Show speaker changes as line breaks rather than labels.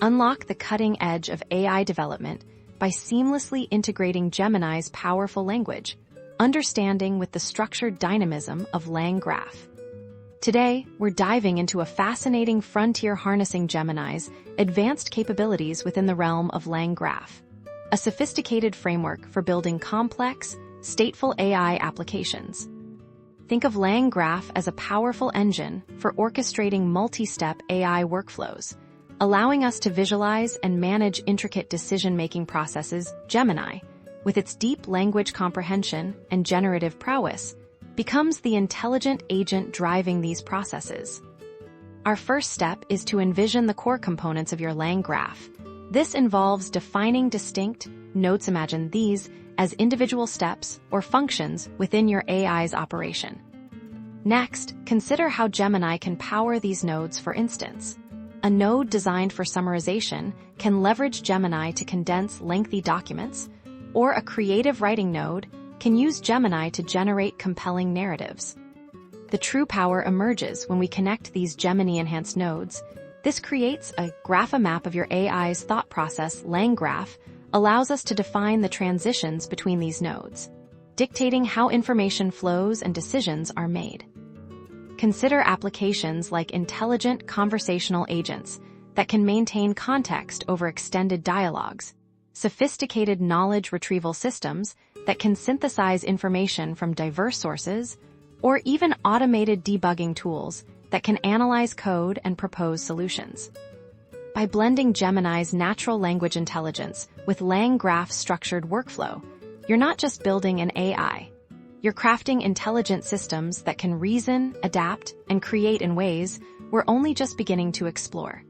Unlock the cutting edge of AI development by seamlessly integrating Gemini's powerful language, understanding with the structured dynamism of LangGraph. Today, we're diving into a fascinating frontier harnessing Gemini's advanced capabilities within the realm of LangGraph, a sophisticated framework for building complex, stateful AI applications. Think of LangGraph as a powerful engine for orchestrating multi-step AI workflows, allowing us to visualize and manage intricate decision-making processes. Gemini, with its deep language comprehension and generative prowess, becomes the intelligent agent driving these processes. Our first step is to envision the core components of your LangGraph. This involves defining distinct nodes. Imagine these as individual steps or functions within your AI's operation. Next, consider how Gemini can power these nodes. For instance, a node designed for summarization can leverage Gemini to condense lengthy documents, or a creative writing node can use Gemini to generate compelling narratives. The true power emerges when we connect these Gemini-enhanced nodes. This creates a graph map of your AI's thought process. LangGraph allows us to define the transitions between these nodes, dictating how information flows and decisions are made. Consider applications like intelligent conversational agents that can maintain context over extended dialogues, sophisticated knowledge retrieval systems that can synthesize information from diverse sources, or even automated debugging tools that can analyze code and propose solutions. By blending Gemini's natural language intelligence with LangGraph's structured workflow, you're not just building an AI. You're crafting intelligent systems that can reason, adapt, and create in ways we're only just beginning to explore.